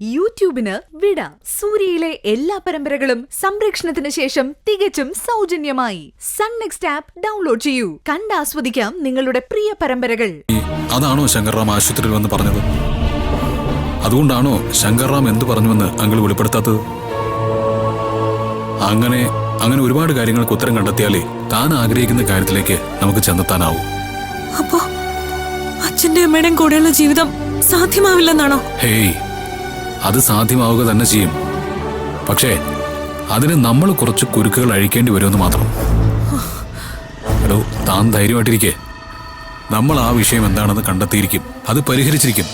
യൂട്യൂബിന് വിട. സൂര്യയിലെ എല്ലാ പരമ്പരകളും സംരക്ഷണത്തിന് ശേഷം തികച്ചും സൗജന്യമായി സൺ നെക്സ്റ്റ് ആപ്പ് ഡൗൺലോഡ് ചെയ്യൂ. കണ്ടാസ്വദിക്കാം നിങ്ങളുടെ പ്രിയ പരമ്പരകൾ. അതാണോ ശങ്കർറാം ആശുപത്രിയിൽ വന്ന് പറഞ്ഞത്? അതുകൊണ്ടാണോ ശങ്കർറാം എന്തു പറഞ്ഞുവെന്ന് അങ്കിൾ വെളിപ്പെടുത്താത്തത്? അങ്ങനെ ഒരുപാട് കാര്യങ്ങൾക്ക് ഉത്തരം കണ്ടെത്തിയാലേ താൻ ആഗ്രഹിക്കുന്ന കാര്യത്തിലേക്ക് നമുക്ക് ചെന്നെത്താനാവൂ. അപ്പോ അച്ഛന്റെ അമ്മയുടെയും കൂടെയുള്ള ജീവിതം സാധ്യമാവില്ലെന്നാണോ? ഹേയ്, അത് സാധ്യമാവുക തന്നെ ചെയ്യും. പക്ഷേ അതിന് നമ്മൾ കുറച്ച് കുരുക്കുകൾ അഴിക്കേണ്ടി വരുമെന്ന് മാത്രം. എടോ, താൻ ധൈര്യമായിട്ടിരിക്കെ. നമ്മൾ ആ വിഷയം എന്താണെന്ന് കണ്ടെത്തിയിരിക്കും, അത് പരിഹരിച്ചിരിക്കും.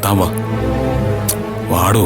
താൻ വാടോ.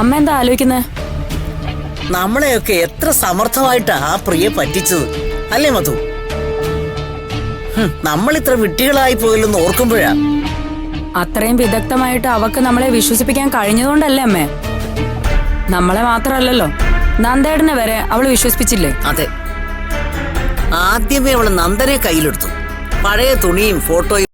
അമ്മ എന്താ ആലോചിക്കുന്നേ? നമ്മളെയൊക്കെ എത്ര സമർത്ഥമായിട്ടാ ആ പ്രിയെ പറ്റിച്ചത്, അല്ലേ മധു? നമ്മളിത്ര വിട്ടികളായി പോയില്ലെന്ന് ഓർക്കുമ്പോഴാ. അത്രയും വിദഗ്ധമായിട്ട് അവക്ക് നമ്മളെ വിശ്വസിപ്പിക്കാൻ കഴിഞ്ഞതുകൊണ്ടല്ലേ അമ്മേ? നമ്മളെ മാത്രമല്ലല്ലോ, നന്ദേടനെ വരെ അവള് വിശ്വസിപ്പിച്ചില്ലേ? അതെ, ആദ്യമേ അവള് നന്ദനെ കയ്യിലെടുത്തു. പഴയ തുണിയും ഫോട്ടോയും